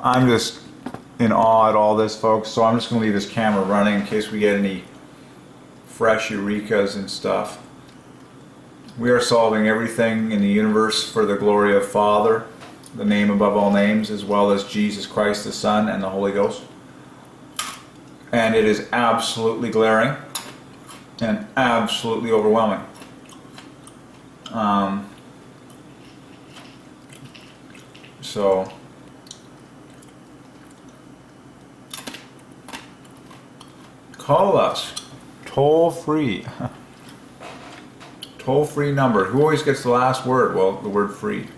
I'm just in awe at all this, folks, so I'm just going to leave this camera running in case we get any fresh eurekas and stuff. We are solving everything in the universe for the glory of Father, the name above all names, as well as Jesus Christ the Son and the Holy Ghost. And it is absolutely glaring and absolutely overwhelming. So call us toll free. Toll free number. Who always gets the last word? Well, the word free.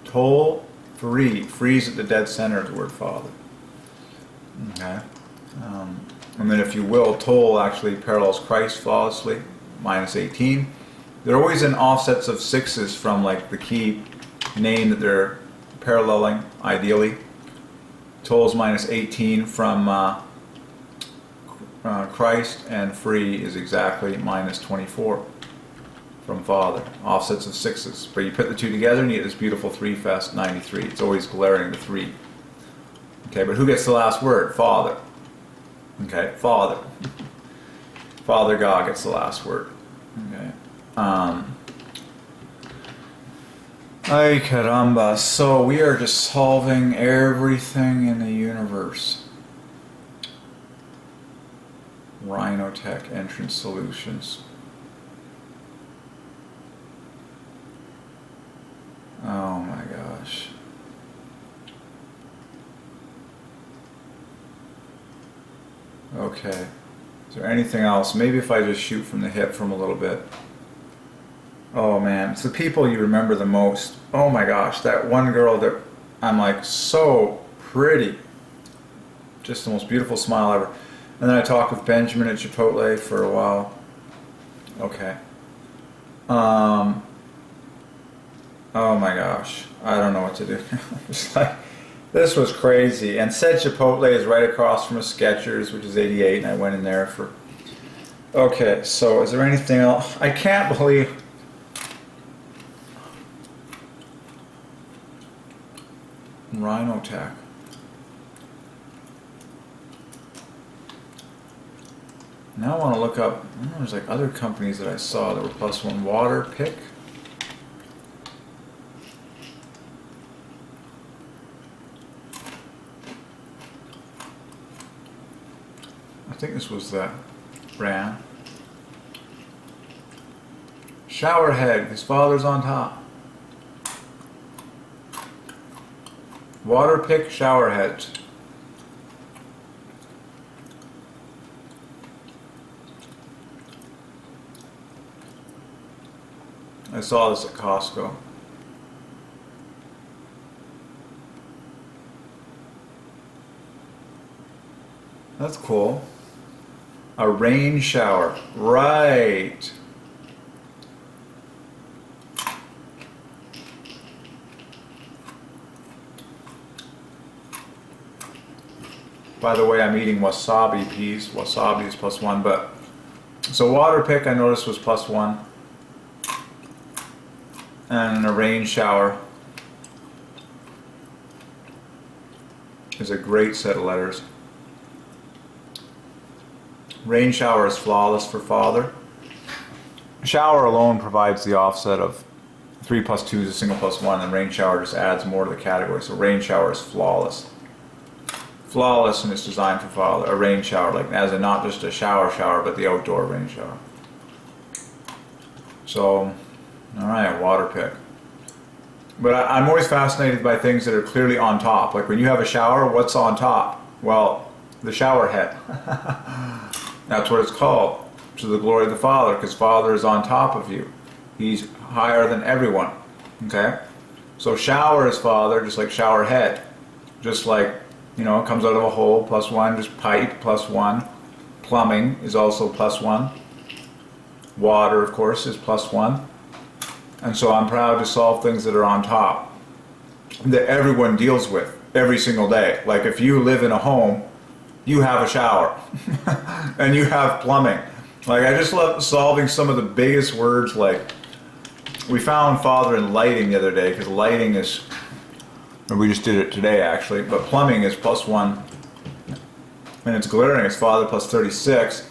Toll free. Free's at the dead center of the word Father. Okay. And then if you will, toll actually parallels Christ flawlessly, -18. They're always in offsets of 6s from like the key name that they're paralleling, ideally. Toll is -18 from Christ, and free is exactly -24 from Father. Offsets of 6s. But you put the two together and you get this beautiful 3-fest 93. It's always glaring the 3. Okay, but who gets the last word? Father. Okay, Father. Father God gets the last word. Okay. Ay caramba. So we are just solving everything in the universe. Rhinotech Entrance Solutions. Oh my gosh. Okay. Is there anything else? Maybe if I just shoot from the hip from a little bit. Oh man, it's the people you remember the most. Oh my gosh, that one girl that I'm like, so pretty. Just the most beautiful smile ever. And then I talked with Benjamin at Chipotle for a while. Okay. Oh my gosh, I don't know what to do. It's like, this was crazy. And said Chipotle is right across from a Skechers, which is 88, and I went in there for... Okay, so is there anything else? I can't believe... Rhinotech. Now I want to look up, there's like other companies that I saw that were +1. Water Pick. I think this was that brand. Shower head, his father's on top. Water Pick shower heads. I saw this at Costco. That's cool. A rain shower. Right. By the way, I'm eating wasabi peas. Wasabi is +1, but... So Water Pick I noticed was +1. And a rain shower is a great set of letters. Rain shower is flawless for Father. Shower alone provides the offset of 3 + 2 is a single +1, and rain shower just adds more to the category. So rain shower is flawless. Flawless, and it's designed for Father. A rain shower, like as in not just a shower, but the outdoor rain shower. So, alright, Water Pick. But I'm always fascinated by things that are clearly on top. Like when you have a shower, what's on top? Well, the shower head. That's what it's called. To the glory of the Father, because Father is on top of you. He's higher than everyone. Okay? So shower is Father, just like shower head. Just like, you know, it comes out of a hole, +1, just pipe, +1. Plumbing is also +1. Water, of course, is +1. And so I'm proud to solve things that are on top, that everyone deals with every single day. Like if you live in a home, you have a shower, and you have plumbing. Like I just love solving some of the biggest words. Like we found Father in lighting the other day, because lighting is And we just did it today, actually. But plumbing is +1. And it's glittering. It's Father plus 36.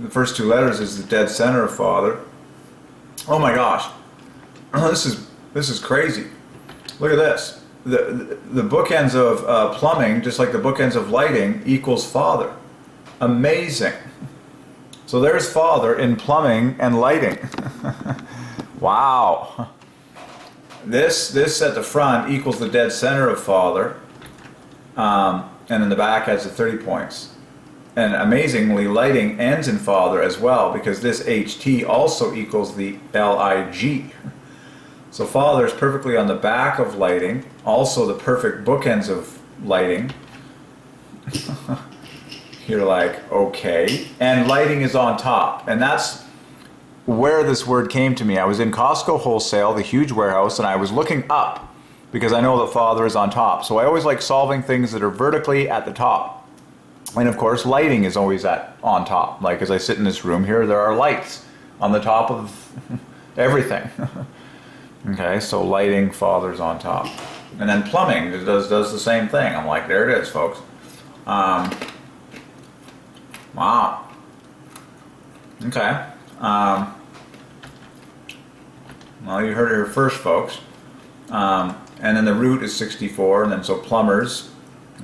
The first two letters is the dead center of Father. Oh my gosh. This is crazy. Look at this. The bookends of plumbing, just like the bookends of lighting, equals Father. Amazing. So there's Father in plumbing and lighting. Wow. This at the front equals the dead center of Father. And in the back has the 30 points. And amazingly, lighting ends in Father as well, because this HT also equals the LIG. So Father is perfectly on the back of lighting, also the perfect bookends of lighting. You're like, okay. And lighting is on top. And that's where this word came to me. I was in Costco Wholesale, the huge warehouse, and I was looking up because I know that Father is on top. So I always like solving things that are vertically at the top. And of course, lighting is always on top. Like as I sit in this room here, there are lights on the top of everything. Okay, so lighting, Father's on top. And then plumbing does the same thing. I'm like, there it is, folks. Wow. Okay. Well, you heard it here first, folks. And then the root is 64, and then so plumbers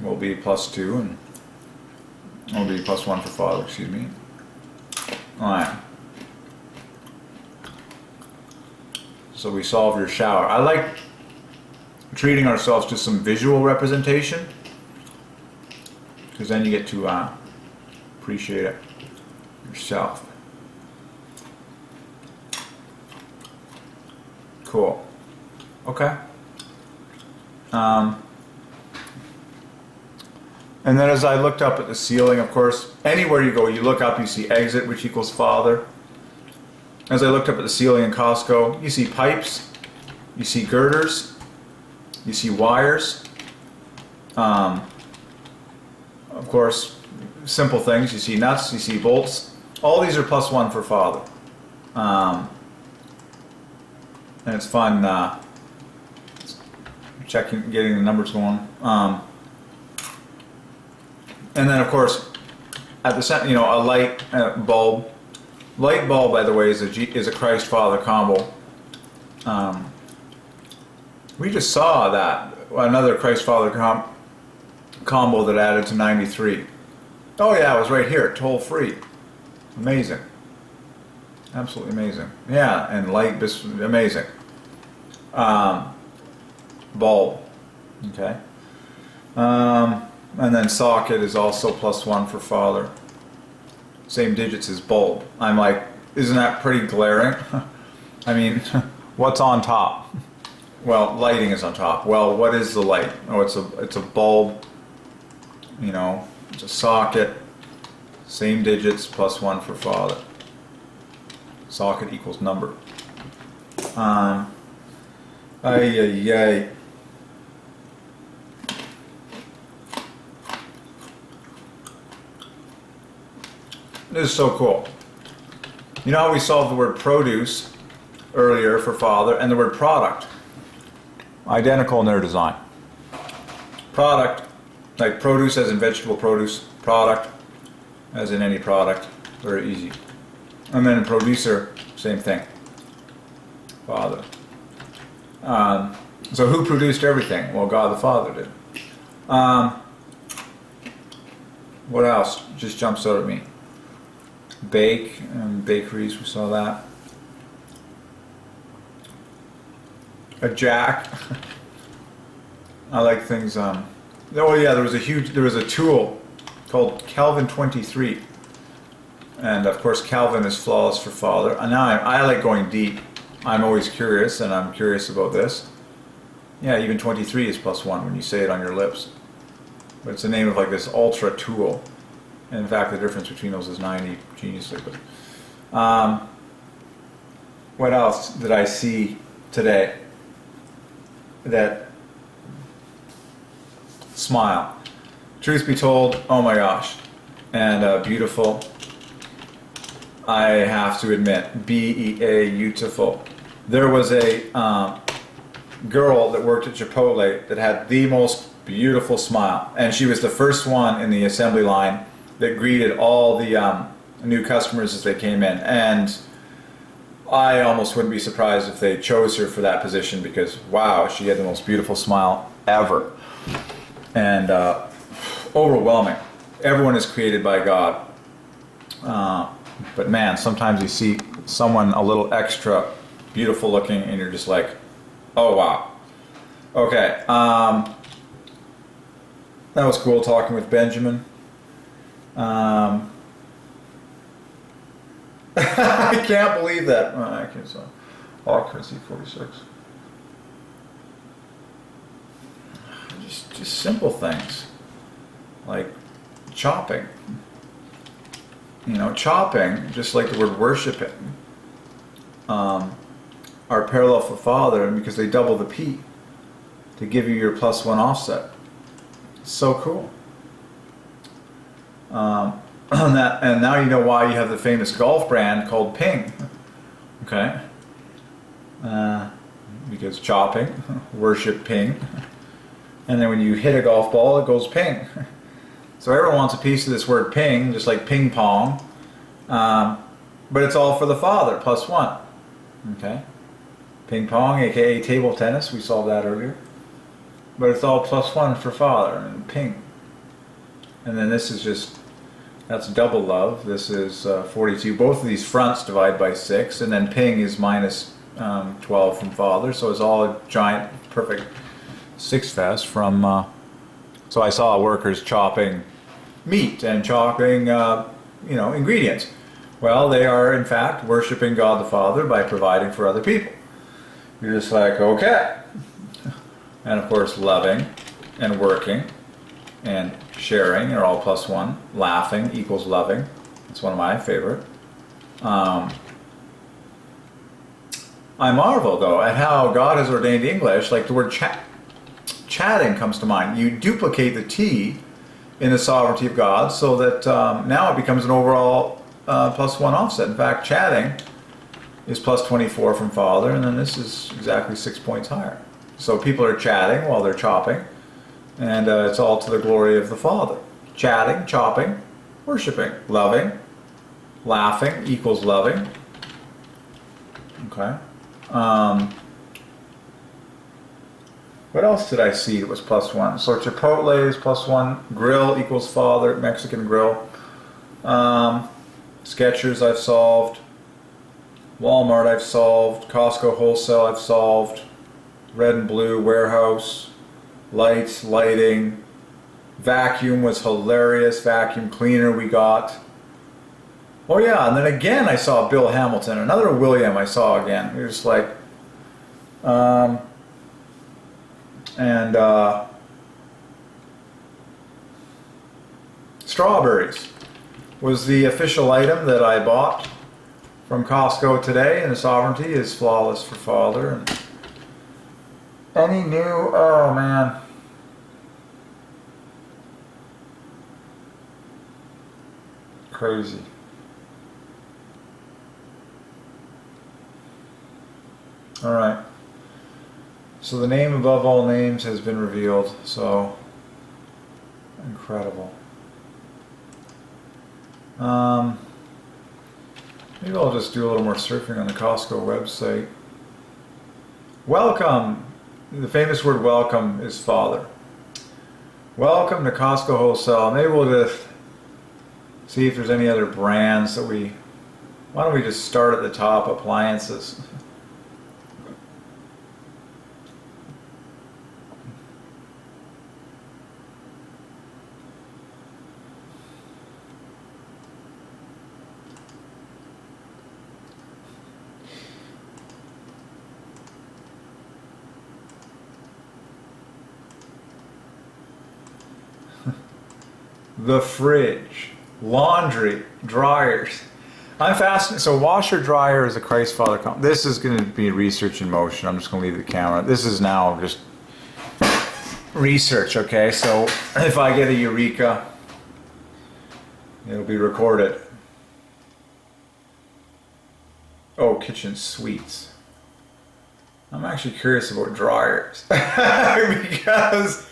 will be +2, and will be +1 for Father, excuse me. Alright. So we solved your shower. I like treating ourselves to some visual representation, because then you get to appreciate it yourself. Cool. Okay. And then as I looked up at the ceiling, of course, anywhere you go, you look up, you see exit, which equals Father. As I looked up at the ceiling in Costco, you see pipes, you see girders, you see wires. Of course, simple things, you see nuts, you see bolts. All these are +1 for Father. And it's fun getting the numbers going. And then, of course, at the center, a light bulb. Light bulb, by the way, is a Christ Father combo. We just saw that another Christ Father combo that added to 93. Oh yeah, it was right here, toll free. Amazing, absolutely amazing. Yeah, and light, amazing. Bulb, okay. And then socket is also +1 for Father. Same digits as bulb. I'm like, isn't that pretty glaring? I mean, what's on top? Well, lighting is on top. Well, what is the light? Oh, it's a bulb. It's a socket. Same digits, +1 for Father. Socket equals number. Ay, ay, ay. This is so cool. You know how we solved the word produce earlier for Father, and the word product? Identical in their design. Product, like produce as in vegetable produce, product as in any product, very easy. And then producer, same thing. Father. So who produced everything? Well, God the Father did. What else just jumps out at me? Bake and bakeries, we saw that. A jack. I like things. Oh yeah, there was a tool called Kelvin 23, and of course Kelvin is flawless for Father. And now I like going deep. I'm always curious, and I'm curious about this. Yeah, even 23 is +1 when you say it on your lips. But it's the name of like this ultra tool. And in fact, the difference between those is 90. Genius. What else did I see today? That smile. Truth be told, oh my gosh. And beautiful. I have to admit, beautiful. There was a girl that worked at Chipotle that had the most beautiful smile, and she was the first one in the assembly line that greeted all the new customers as they came in. And I almost wouldn't be surprised if they chose her for that position, because wow, she had the most beautiful smile ever. And overwhelming. Everyone is created by God. But man, sometimes you see someone a little extra beautiful looking and you're just like, oh wow. Okay, that was cool talking with Benjamin. I can't believe that. I can't say. Occupancy 46. Just simple things like chopping. You know, chopping, just like the word worshiping, are parallel for Father, because they double the P to give you your +1 offset. So cool. And now you know why you have the famous golf brand called Ping. Okay? Because chopping, worship ping. And then when you hit a golf ball, it goes ping. So everyone wants a piece of this word ping, just like ping pong. But it's all for the Father, +1. Okay? Ping pong, aka table tennis, we solved that earlier. But it's all +1 for Father, and ping. And then this is just, that's double love. This is 42. Both of these fronts divide by 6, and then ping is -12 from Father. So it's all a giant, perfect 6 fest from. So I saw workers chopping meat and chopping, ingredients. Well, they are in fact worshiping God the Father by providing for other people. You're just like, okay. And of course, loving and working and sharing are all +1. Laughing equals loving. It's one of my favorite. I marvel, though, at how God has ordained English. Like the word chatting comes to mind. You duplicate the T in the sovereignty of God so that now it becomes an overall +1 offset. In fact, chatting is +24 from Father, and then this is exactly 6 points higher. So people are chatting while they're chopping, and it's all to the glory of the Father. Chatting, chopping, worshiping, loving, laughing equals loving. Okay. What else did I see that was +1? So Chipotle is +1. Grill equals Father, Mexican grill. Skechers I've solved. Walmart I've solved. Costco wholesale I've solved. Red and blue warehouse. Lights, lighting. Vacuum was hilarious. Vacuum cleaner we got. Oh yeah, and then again I saw Bill Hamilton. Another William I saw again. He was like, strawberries was the official item that I bought from Costco today, and the sovereignty is flawless for Father. And any new, oh man. Crazy. All right. So the name above all names has been revealed. So incredible. Maybe I'll just do a little more surfing on the Costco website. Welcome. The famous word welcome is Father. Welcome to Costco Wholesale. Maybe we'll just see if there's any other brands that why don't we just start at the top, appliances. The fridge, laundry, dryers. I'm fascinated. So washer dryer is a Christ Father. This is going to be research in motion. I'm just going to leave the camera. This is now just research, okay? So if I get a eureka, it'll be recorded. Oh, kitchen suites. I'm actually curious about dryers because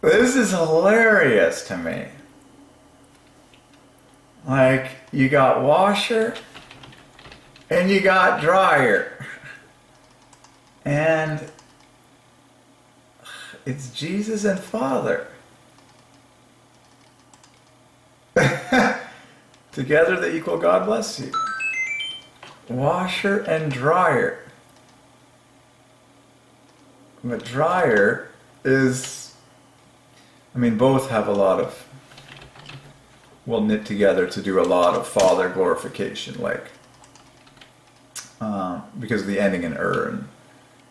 this is hilarious to me. Like, you got washer and you got dryer. And it's Jesus and Father. Together they equal God bless you. Washer and dryer. But dryer is, I mean, both have a lot of, will knit together to do a lot of Father glorification, like, because of the ending in and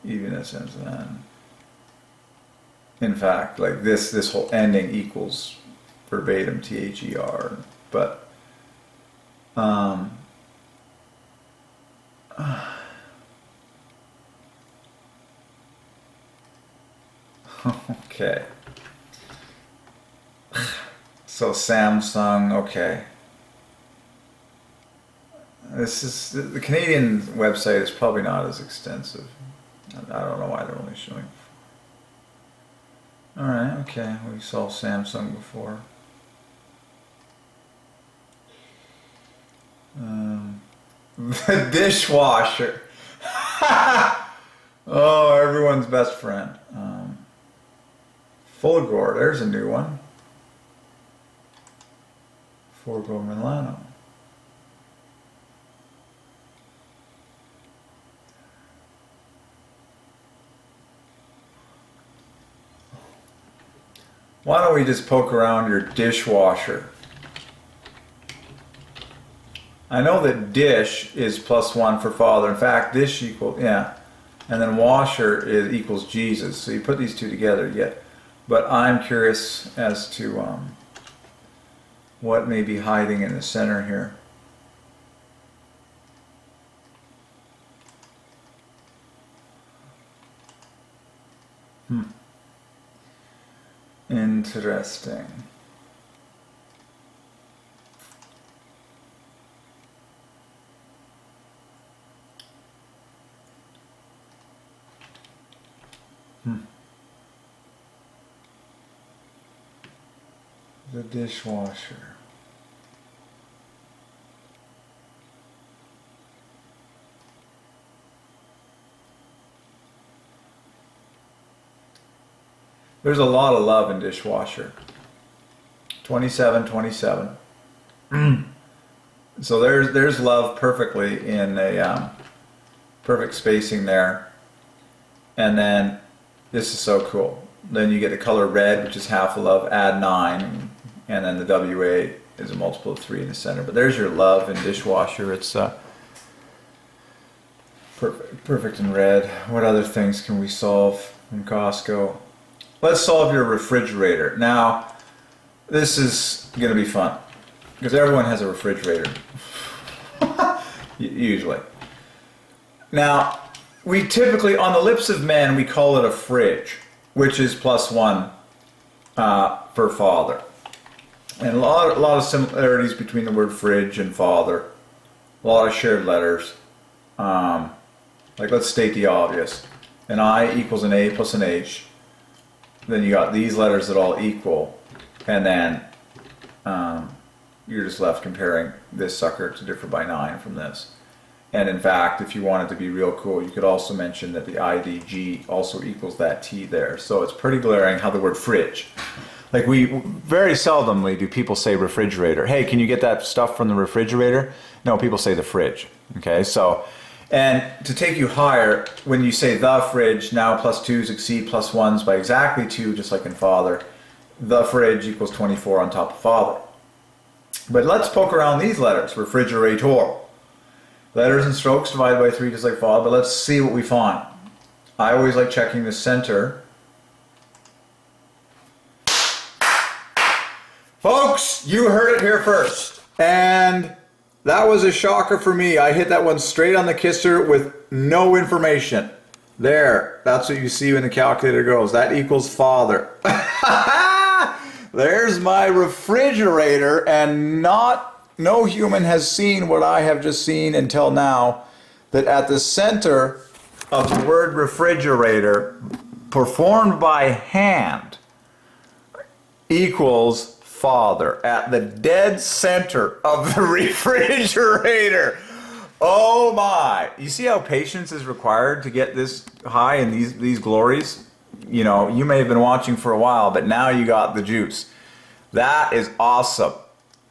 even in a sense, in fact, like this whole ending equals verbatim THER, but okay. So Samsung, okay. This is, the Canadian website is probably not as extensive. I don't know why they're only showing. Alright, okay, we saw Samsung before. The dishwasher. Oh, everyone's best friend. Fulgor, there's a new one. Forgo Milano. Why don't we just poke around your dishwasher? I know that dish is +1 for Father. In fact, dish equals, yeah. And then washer is equals Jesus. So you put these two together, you get. But I'm curious as to what may be hiding in the center here. Interesting. The dishwasher. There's a lot of love in dishwasher. 27, 27. So there's love perfectly in a perfect spacing there. And then this is so cool. Then you get the color red, which is half of love, add 9, and then the WA is a multiple of 3 in the center. But there's your love in dishwasher. It's perfect in red. What other things can we solve from Costco? Let's solve your refrigerator. Now, this is going to be fun because everyone has a refrigerator, usually. Now, we typically, on the lips of men, we call it a fridge, which is +1 for Father. And a lot of similarities between the word fridge and Father. A lot of shared letters. Like, let's state the obvious. An I equals an A plus an H. Then you got these letters that all equal, and then you're just left comparing this sucker to differ by 9 from this. And in fact, if you wanted to be real cool, you could also mention that the IDG also equals that T there. So it's pretty glaring how the word fridge. Like, we very seldomly do people say refrigerator. Hey, can you get that stuff from the refrigerator? No, people say the fridge. Okay, so, and to take you higher, when you say the fridge, now +2s exceed +1s by exactly 2, just like in Father. The fridge equals 24 on top of Father. But let's poke around these letters, refrigerator. Letters and strokes divided by 3, just like Father, but let's see what we find. I always like checking the center. Folks, you heard it here first. And that was a shocker for me. I hit that one straight on the kisser with no information. There, that's what you see when the calculator goes. That equals Father. There's my refrigerator, and no human has seen what I have just seen until now, that at the center of the word refrigerator performed by hand equals Father at the dead center of the refrigerator. Oh my. You see how patience is required to get this high in these glories? You know, you may have been watching for a while, but now you got the juice. That is awesome.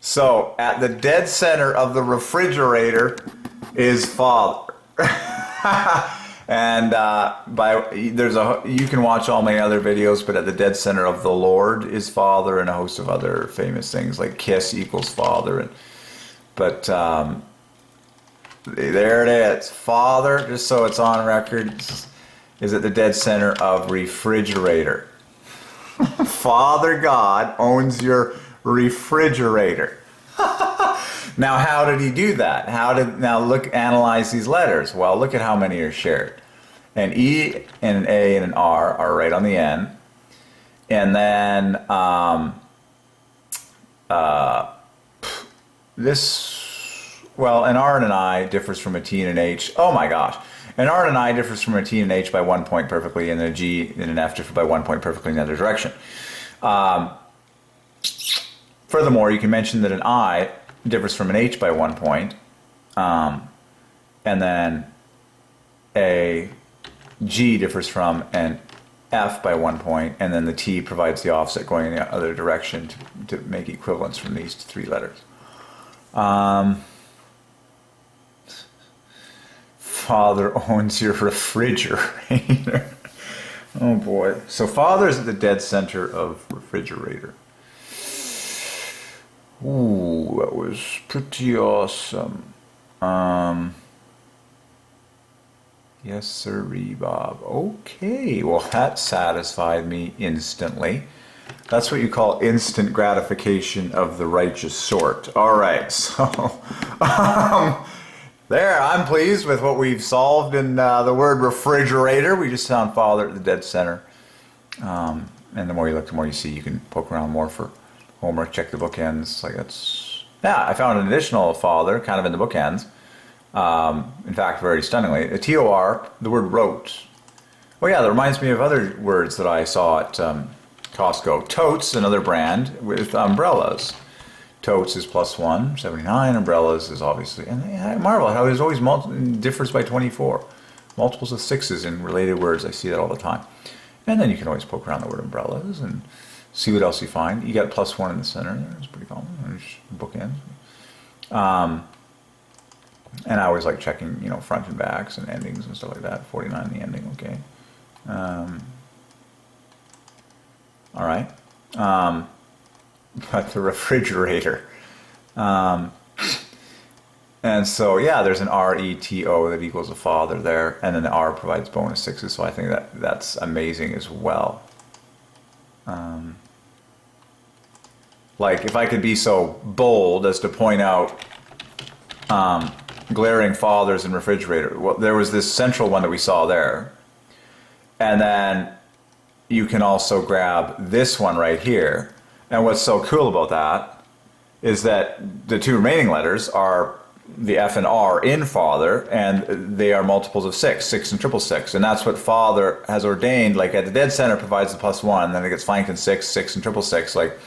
So, at the dead center of the refrigerator is Father. And you can watch all my other videos, but at the dead center of the Lord is Father, and a host of other famous things like kiss equals Father. But there it is. Father, just so it's on record, is at the dead center of refrigerator. Father God owns your refrigerator. Now, how did he do that? Analyze these letters. Well, look at how many are shared. An E and an A and an R are right on the end. And then an R and an I differs from a T and an H. Oh my gosh. An R and an I differs from a T and an H by 1 point perfectly, and a G and an F differ by 1 point perfectly in the other direction. Furthermore, you can mention that an I differs from an H by 1 point, and then a G differs from an F by 1 point, and then the T provides the offset going in the other direction to make equivalence from these three letters. Father owns your refrigerator. Oh boy. So Father is at the dead center of refrigerator. Ooh, that was pretty awesome. Yes, sirree, Bob. Okay, well that satisfied me instantly. That's what you call instant gratification of the righteous sort. All right, so there, I'm pleased with what we've solved in the word refrigerator. We just found Father at the dead center. And the more you look, the more you see. You can poke around more for homework, check the bookends. I found an additional Father kind of in the bookends. In fact, very stunningly. A T-O-R, the word wrote. Well, yeah, that reminds me of other words that I saw at Costco. Totes, another brand with umbrellas. Totes is +1, 79. Umbrellas is obviously, and I marvel at how there's always differs by 24. Multiples of 6s in related words. I see that all the time. And then you can always poke around the word umbrellas and see what else you find. You got +1 in the center there. It's pretty common. There's bookends. And I always like checking, front and backs and endings and stuff like that. 49 in the ending, okay. All right. But the refrigerator. And so, yeah, there's an R-E-T-O that equals a Father there. And then the R provides bonus 6s, so I think that's amazing as well. If I could be so bold as to point out glaring Fathers in refrigerator. Well, there was this central one that we saw there. And then you can also grab this one right here. And what's so cool about that is that the two remaining letters are the F and R in Father, and they are multiples of 6, 6 and 666. And that's what Father has ordained, at the dead center provides the +1, and then it gets flanked in 6, 6 and 666.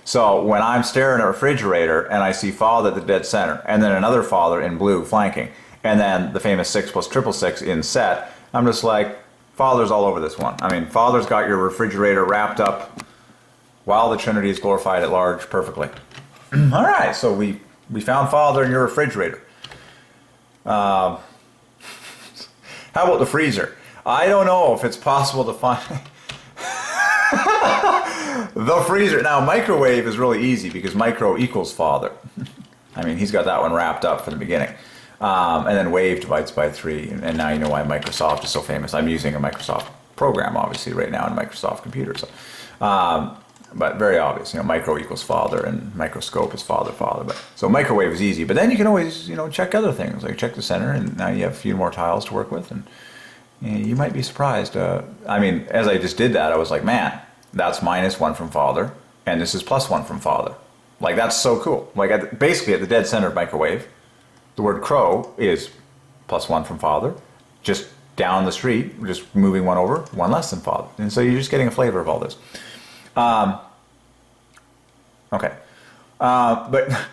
So when I'm staring at a refrigerator and I see Father at the dead center, and then another Father in blue flanking, and then the famous 6 plus 666 in set, I'm just like, Father's all over this one. I mean, Father's got your refrigerator wrapped up while the Trinity is glorified at large perfectly. All right, so we found Father in your refrigerator. How about the freezer? I don't know if it's possible to find the freezer. Now, microwave is really easy because micro equals Father. I mean, he's got that one wrapped up from the beginning. And then wave divides by 3, and now you know why Microsoft is so famous. I'm using a Microsoft program, obviously, right now in a Microsoft computer. So, but very obvious, micro equals Father, and microscope is Father. But so microwave is easy. But then you can always, check other things, like check the center, and now you have a few more tiles to work with, and you might be surprised. I mean, as I just did that, I was like, man, that's -1 from Father, and this is +1 from Father. That's so cool. Basically at the dead center of microwave, the word crow is +1 from Father, just down the street, just moving one over, one less than father. And so you're just getting a flavor of all this. Okay. But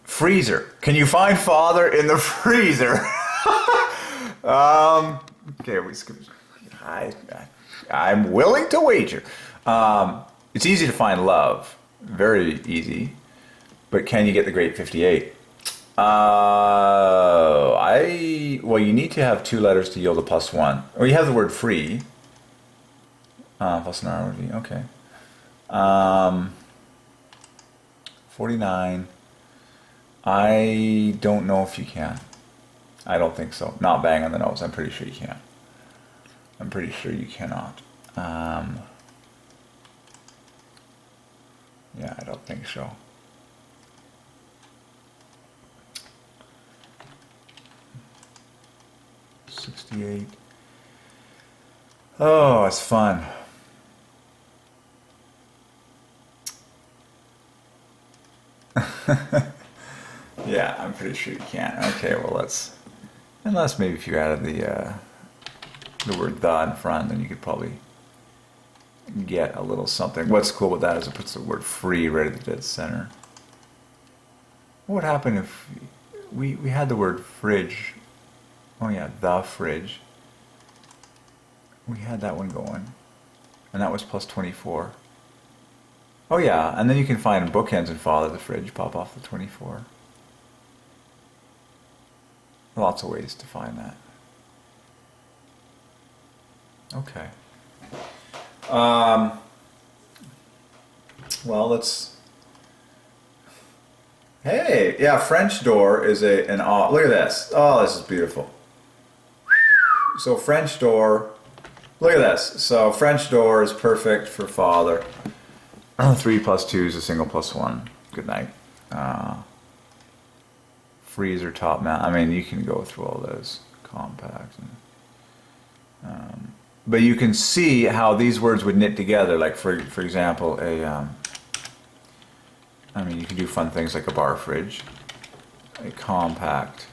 freezer. Can you find father in the freezer? Okay, I'm willing to wager. It's easy to find love. Very easy. But can you get the great 58? Well, you need to have 2 letters to yield a +1. Or you have the word free. Plus an R would be, okay. 49. I don't know if you can. I don't think so. Not bang on the nose. I'm pretty sure you can. I'm pretty sure you cannot. Yeah, I don't think so. $68. Oh, it's fun. Yeah, I'm pretty sure you can. Okay, well unless maybe if you added the word "the" in front, then you could probably get a little something. What's cool with that is it puts the word "free" right at the dead center. What would happen if we had the word "fridge"? Oh yeah, the fridge. We had that one going, and that was +24. Oh yeah, and then you can find bookends and father the fridge, pop off the 24. Lots of ways to find that. Okay. Well, let's. Hey, yeah, French door is look at this. Oh, this is beautiful. So French door. Look at this. So French door is perfect for father. 3 + 2 is a single +1. Good night. Freezer top mount. I mean, you can go through all those compact. But you can see how these words would knit together. Like for example, I mean, you can do fun things like a bar fridge, a compact.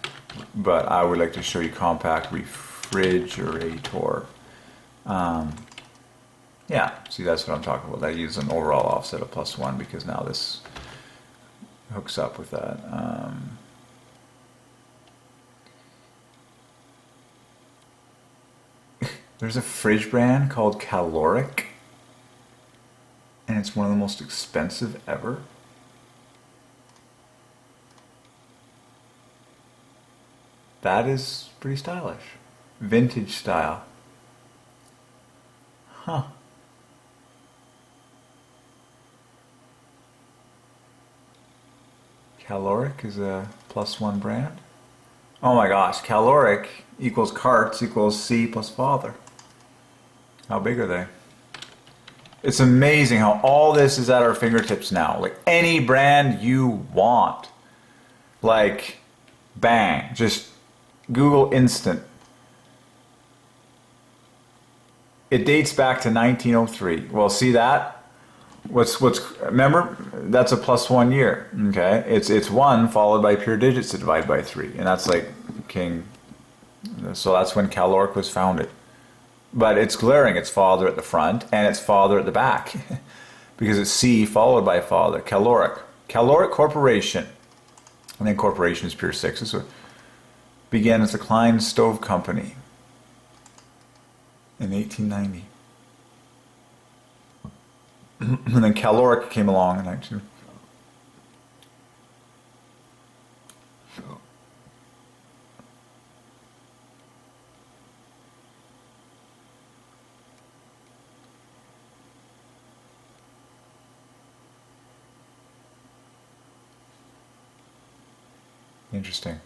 But I would like to show you compact refrigerator. Yeah, see, that's what I'm talking about. I use an overall offset of +1 because now this hooks up with that. There's a fridge brand called Caloric, and it's one of the most expensive ever. That is pretty stylish. Vintage style. Huh. Caloric is a +1 brand. Oh my gosh, caloric equals carts equals C plus father. How big are they? It's amazing how all this is at our fingertips now. Like any brand you want. Like, bang, just Google instant. It dates back to 1903. Well, see that? Remember, that's a +1 year. Okay, it's 1 followed by pure digits to divide by 3, and that's like king. So that's when caloric was founded. But it's glaring. It's father at the front and it's father at the back, because it's C followed by father. Caloric Corporation, and then corporation is pure 6. So it began as the Klein Stove Company in 1890. And then caloric came along in 19. Interesting.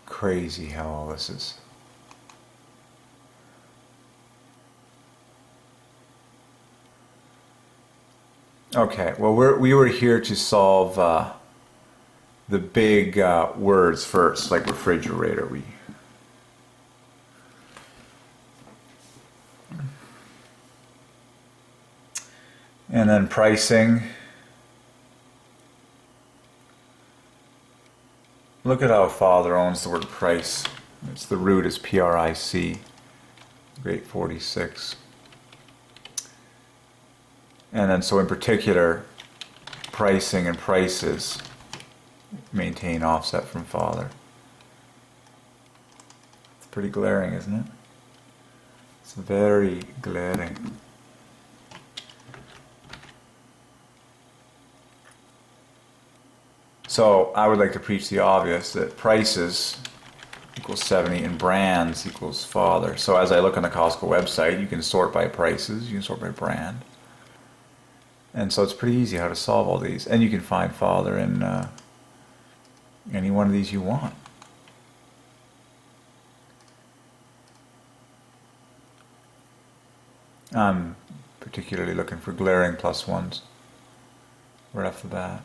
Crazy how all this is. Okay, well, we were here to solve the big words first, like refrigerator. And then pricing. Look at how father owns the word price. It's the root is PRIC, grade 46. And then so in particular, pricing and prices maintain offset from Father. It's pretty glaring, isn't it? It's very glaring. So I would like to preach the obvious, that prices equals 70 and brands equals Father. So as I look on the Costco website, you can sort by prices, you can sort by brand. And so it's pretty easy how to solve all these. And you can find Father in any one of these you want. I'm particularly looking for glaring plus ones right off the bat.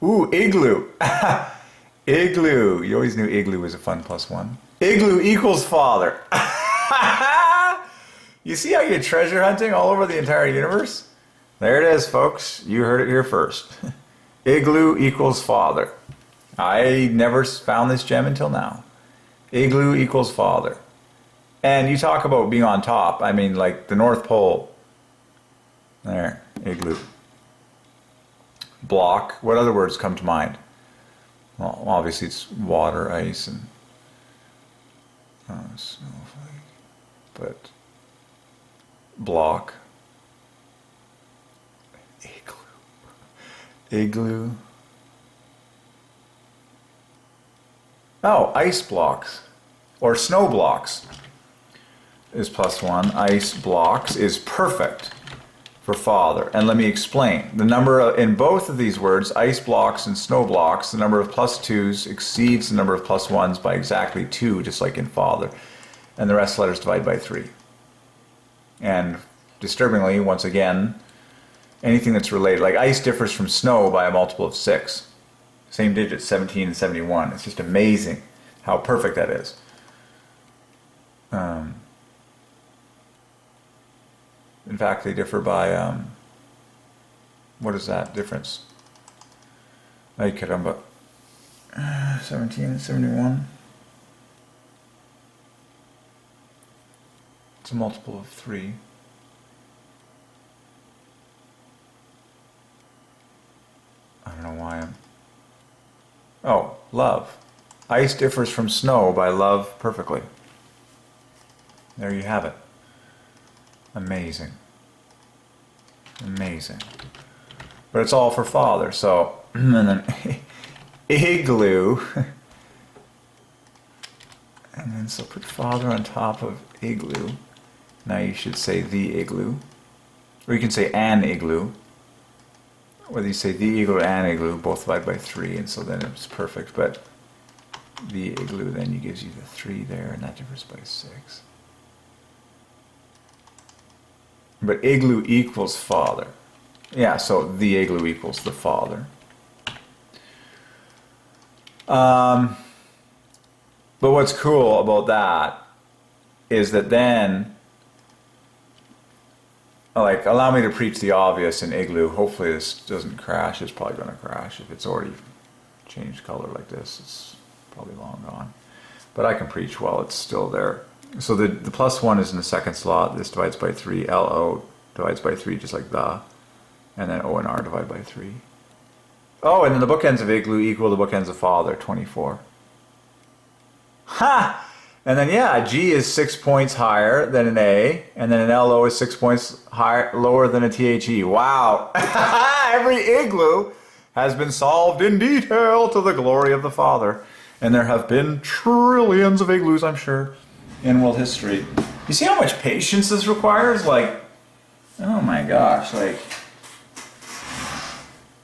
Ooh, igloo. Igloo. You always knew igloo was a fun plus one. Igloo equals Father. You see how you're treasure hunting all over the entire universe? There it is, folks. You heard it here first. Igloo equals Father. I never found this gem until now. Igloo equals Father. And you talk about being on top. I mean, like the North Pole. There, igloo. Block. What other words come to mind? Well, obviously it's water, ice, and snowflake. But block. Igloo. Oh, ice blocks. Or snow blocks is plus one. Ice blocks is perfect for Father. And let me explain. The number in both of these words, ice blocks and snow blocks, the number of plus twos exceeds the number of plus ones by exactly 2, just like in Father. And the rest of the letters divide by 3. And disturbingly, once again, anything that's related, like ice differs from snow by a multiple of 6. Same digits, 17 and 71. It's just amazing how perfect that is. In fact, they differ by, what is that difference? Ay caramba. 17 and 71. It's a multiple of 3. I don't know why I'm... Oh, love. Ice differs from snow by love perfectly. There you have it. Amazing. Amazing. But it's all for Father, so... And then igloo. And then so put Father on top of igloo. Now you should say the igloo. Or you can say an igloo. Whether you say the igloo or an igloo, both divide by 3, and so then it's perfect. But the igloo then gives you the 3 there, and that differs by 6. But igloo equals Father. Yeah, so the igloo equals the Father. But what's cool about that is that then, like, allow me to preach the obvious in igloo. Hopefully this doesn't crash. It's probably going to crash. If it's already changed color like this, it's probably long gone. But I can preach while it's still there. So the plus 1 is in the second slot. This divides by 3. LO divides by 3, just like the. And then O and R divide by 3. Oh, and then the bookends of igloo equal the bookends of Father, 24. Ha! And then, yeah, G is 6 points higher than an A, and then an LO is 6 points higher, lower than a THE. Wow! Every igloo has been solved in detail to the glory of the Father. And there have been trillions of igloos, I'm sure, in world history. You see how much patience this requires? Like, oh my gosh, like,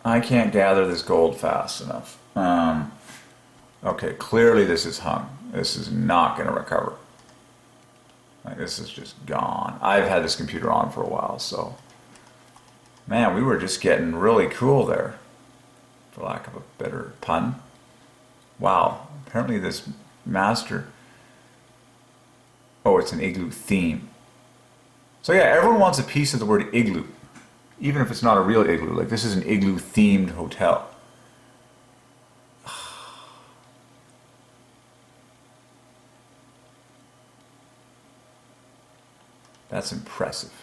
I can't gather this gold fast enough. Okay, clearly this is hung. This is not going to recover. Like, this is just gone. I've had this computer on for a while, so... Man, we were just getting really cool there, for lack of a better pun. Wow, apparently this master... Oh, it's an igloo theme. So yeah, everyone wants a piece of the word igloo, even if it's not a real igloo. Like, this is an igloo-themed hotel. That's impressive.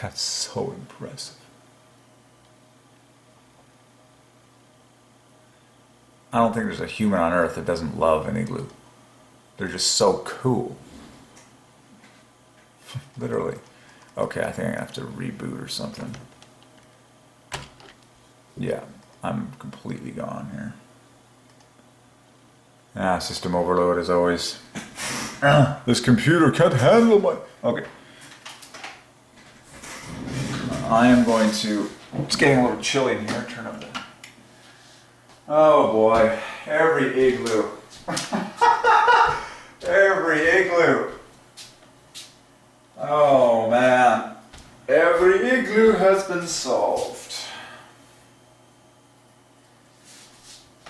That's so impressive. I don't think there's a human on earth that doesn't love an igloo. They're just so cool. Literally. Okay, I think I have to reboot or something. Yeah, I'm completely gone here. Ah, system overload as always. This computer can't handle my... Okay. I am going to... It's getting a little chilly in here. Turn up the... Oh boy. Every igloo. Every igloo. Oh man. Every igloo has been solved.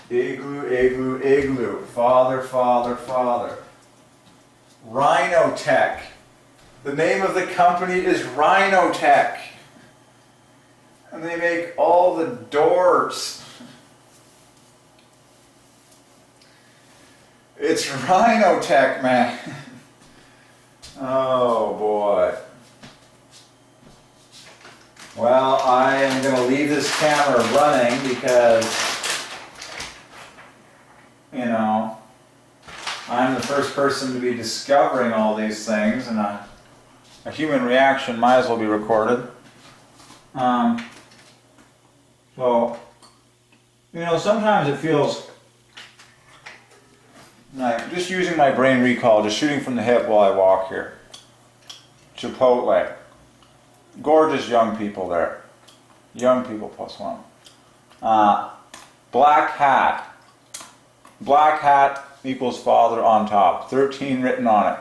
Igloo, igloo, igloo. Father, father, father. Rhinotech. The name of the company is Rhinotech. And they make all the doors. It's Rhinotech, man. Oh boy. Well, I am going to leave this camera running because, you know, I'm the first person to be discovering all these things, and a human reaction might as well be recorded. So, you know, sometimes it feels like just using my brain recall, just shooting from the hip while I walk here. Chipotle. Gorgeous young people there. Young people plus one. Black hat. Black hat equals father on top. 13 written on it.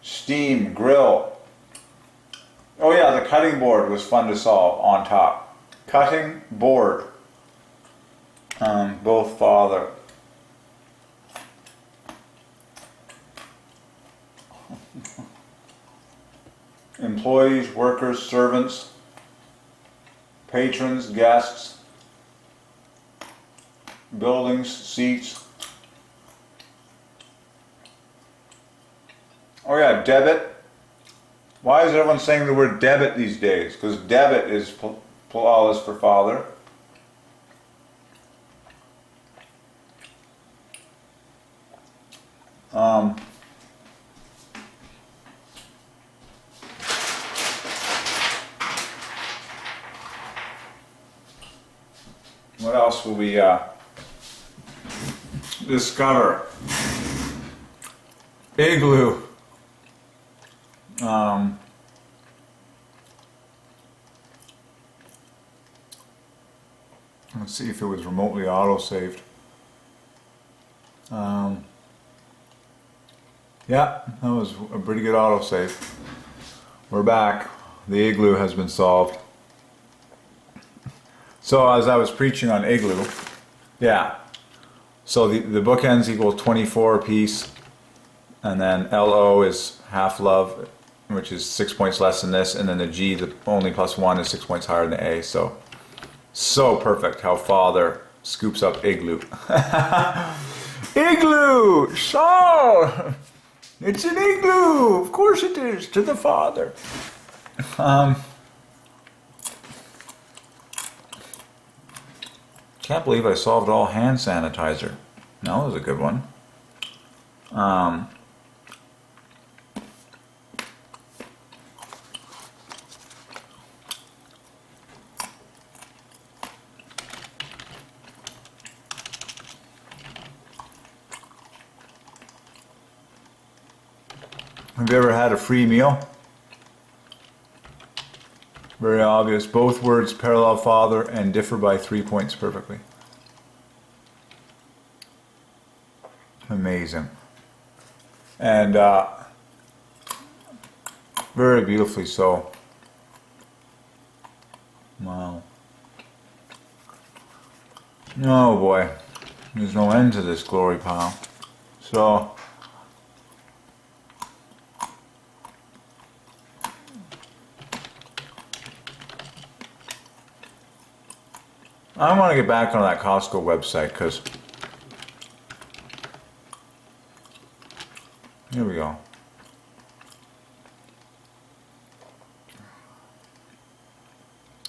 Steam, grill. Oh yeah, the cutting board was fun to solve on top. Cutting board. Both father. Employees, workers, servants, patrons, guests, buildings, seats. Oh yeah, debit. Why is everyone saying the word debit these days? Because debit is flawless for father. What else will we discover? Igloo. Let's see if it was remotely auto-saved. Yeah, that was a pretty good autosave. We're back. The igloo has been solved. So as I was preaching on igloo, yeah. So the bookends equal 24 apiece, and then LO is half love, which is 6 points less than this, and then the G, the only plus 1, is 6 points higher than the A. So perfect how father scoops up igloo. Igloo! So it's an igloo! Of course it is, to the father. Can't believe I solved all hand sanitizer. That was a good one. Have you ever had a free meal? Very obvious. Both words parallel father and differ by 3 points perfectly. Amazing. And very beautifully so. Wow. Oh boy. There's no end to this glory pile. So I want to get back on that Costco website because Here we go.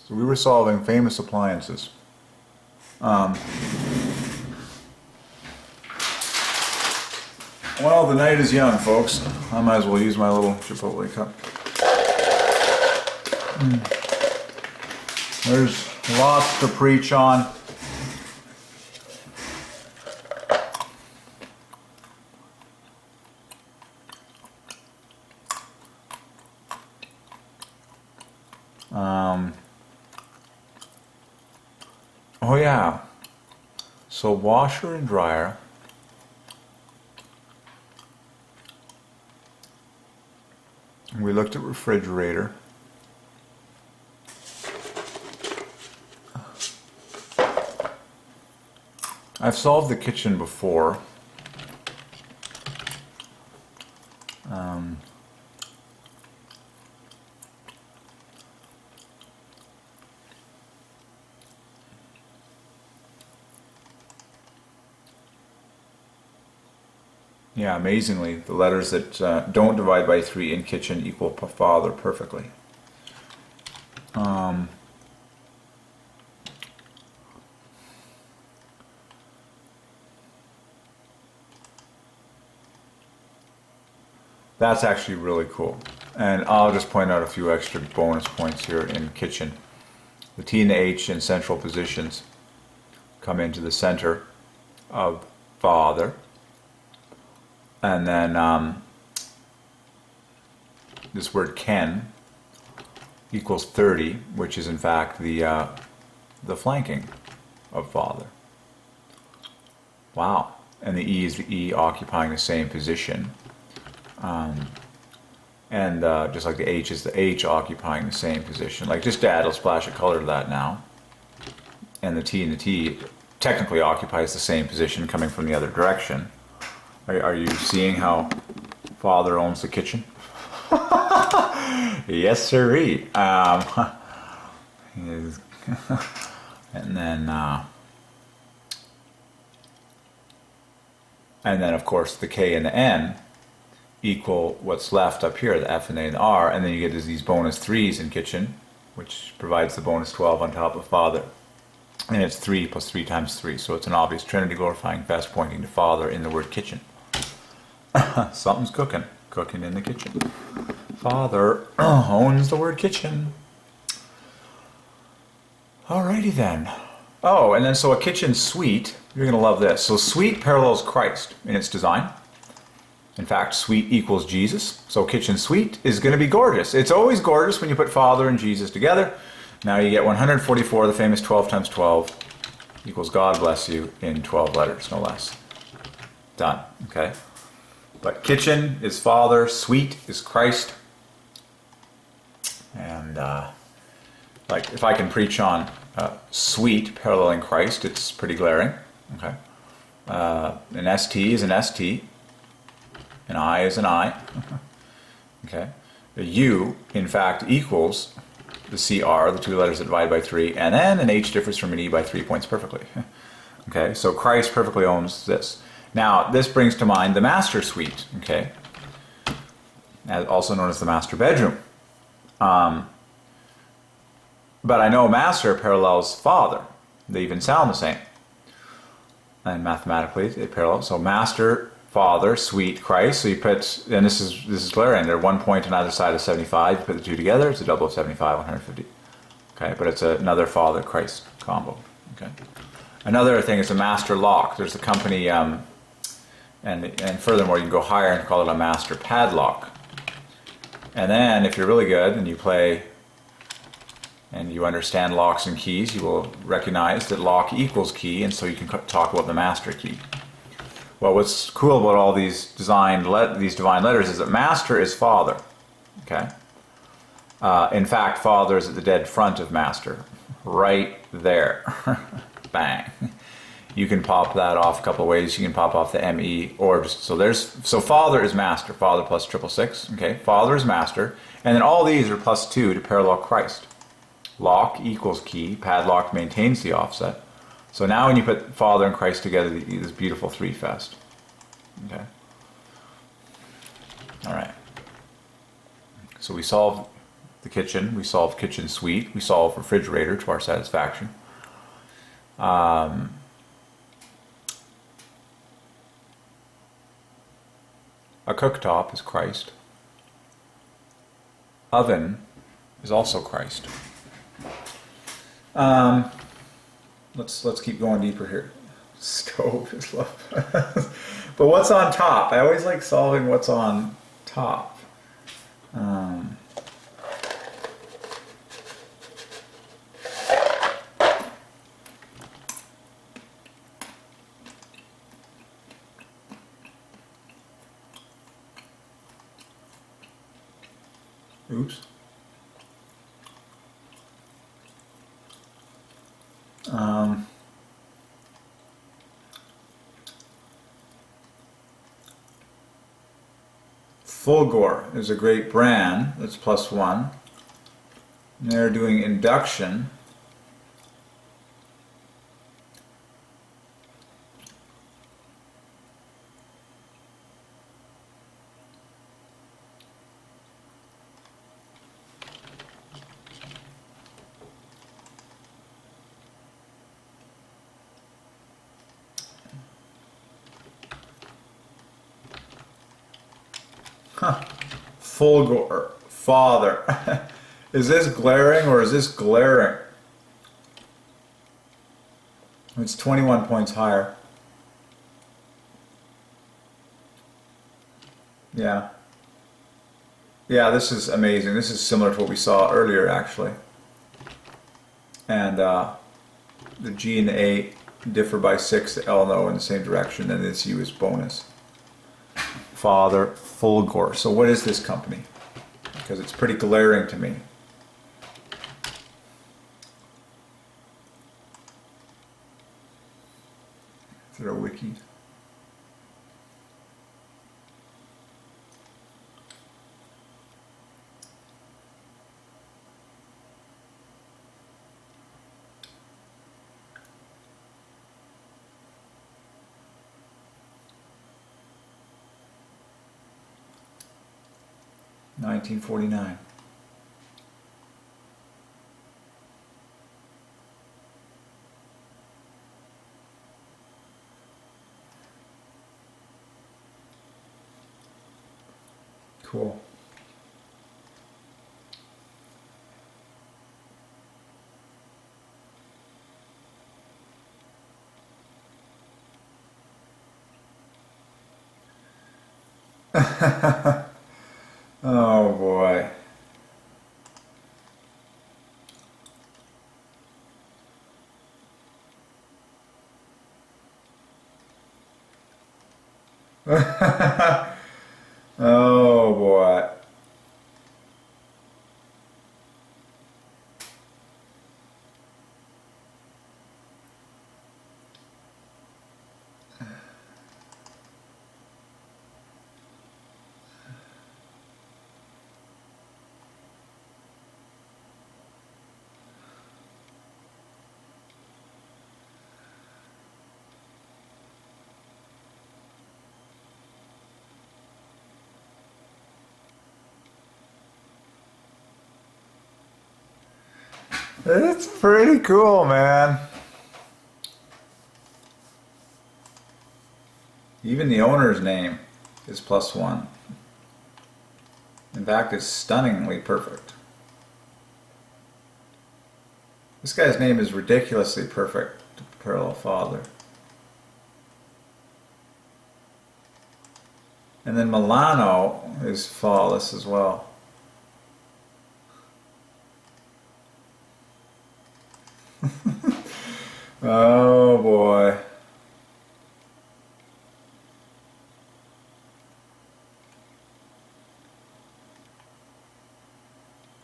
So we were solving famous appliances. Well, the night is young, folks. I might as well use my little Chipotle cup. There's lots to preach on. Oh yeah. So washer and dryer. We looked at refrigerator. I've solved the kitchen before. Yeah, amazingly, the letters that don't divide by 3 in kitchen equal father perfectly. That's actually really cool. And I'll just point out a few extra bonus points here in kitchen. The T and the H in central positions come into the center of father. And then this word Ken equals 30, which is in fact the flanking of father. Wow. And the E is the E occupying the same position. Just like the H is the H occupying the same position. Like, just to add a splash of color to that now. And the T technically occupies the same position coming from the other direction. Are you seeing how father owns the kitchen? Yes, sirree. And then of course the K and the N equal what's left up here, the F and A and the R, and then you get these bonus 3s in kitchen, which provides the bonus 12 on top of father. And it's 3 plus 3 times 3, so it's an obvious Trinity glorifying fest pointing to father in the word kitchen. Something's cooking in the kitchen. Father owns the word kitchen. Alrighty then. Oh, and then so a kitchen suite, you're going to love this. So suite parallels Christ in its design. In fact, suite equals Jesus. So kitchen suite is going to be gorgeous. It's always gorgeous when you put Father and Jesus together. Now you get 144, the famous 12 times 12 equals God bless you in 12 letters, no less. Done. Okay. But kitchen is Father, suite is Christ. And like if I can preach on suite paralleling Christ, it's pretty glaring. Okay. An ST is an ST. An I is an I. Okay. A U, in fact, equals the CR, the 2 letters that divide by 3, and then an H differs from an E by 3 points perfectly. Okay, so Christ perfectly owns this. Now, this brings to mind the master suite, okay, also known as the master bedroom. But I know master parallels father. They even sound the same. And mathematically, it parallels. So master, father, suite, Christ. So you put, and this is glaring. They're 1 point on either side of 75. You put the 2 together, it's a double of 75, 150. Okay, but it's another father, Christ combo. Okay. Another thing is a master lock. There's a company, and furthermore, you can go higher and call it a master padlock. And then, if you're really good and you play and you understand locks and keys, you will recognize that lock equals key, and so you can talk about the master key. Well, what's cool about all these divine letters is that master is father. Okay. In fact, father is at the dead front of master, right there. Bang. You can pop that off a couple of ways. You can pop off the ME, or just so father is master. Father plus 666. Okay. Father is master, and then all these are plus 2 to parallel Christ. Lock equals key. Padlock maintains the offset. So now when you put Father and Christ together, this beautiful 3 fest. Okay. All right. So we solved the kitchen, we solved kitchen suite, we solved refrigerator to our satisfaction. A cooktop is Christ. Oven is also Christ. Let's keep going deeper here. Stove is love. But what's on top? I always like solving what's on top. Oops. Fulgor is a great brand. That's +1. And they're doing induction. Fulgor, father. Is this glaring or is this glaring? It's 21 points higher. Yeah. Yeah, this is amazing. This is similar to what we saw earlier, actually. And the G and the A differ by 6, the L and O in the same direction, and this U is bonus. Father Fulgor. So what is this company? Because it's pretty glaring to me. Is there a wiki? $19.49. Cool. Oh boy. Oh boy. It's pretty cool, man. Even the owner's name is +1. In fact, it's stunningly perfect. This guy's name is ridiculously perfect to parallel father. And then Milano is flawless as well. Oh boy.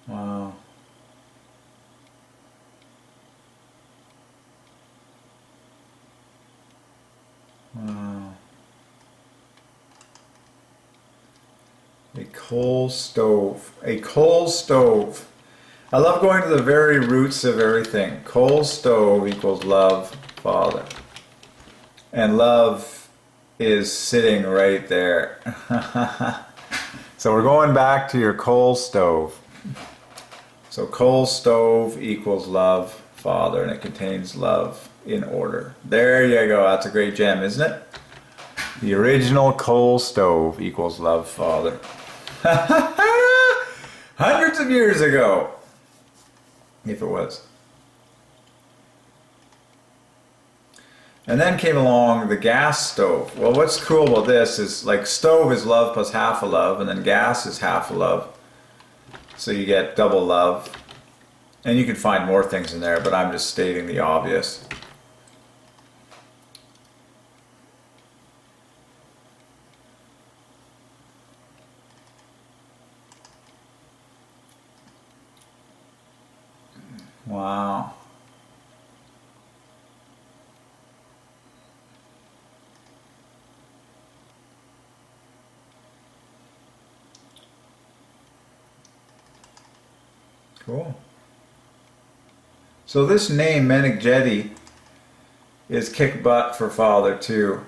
Wow. Wow. A coal stove. A coal stove. I love going to the very roots of everything. Coal stove equals love, father. And love is sitting right there. So we're going back to your coal stove. So coal stove equals love, Father, and it contains love in order. There you go. That's a great gem, isn't it? The original coal stove equals love, Father. Hundreds of years ago, if it was. And then came along the gas stove. Well, what's cool about this is, like, stove is love plus half a love, and then gas is half a love. So you get double love. And you can find more things in there, but I'm just stating the obvious. Wow. Cool. So this name, Menegeti, is kick butt for Father too.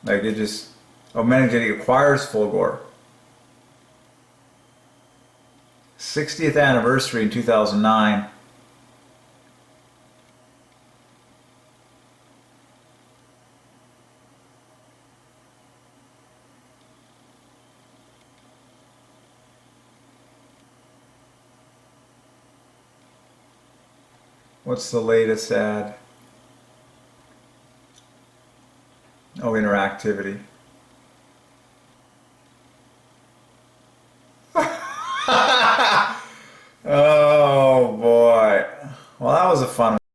Like it just, oh, Menegeti acquires Fulgor. 60th anniversary in 2009. What's the latest ad? Oh, interactivity. Oh boy. Well, that was a fun one.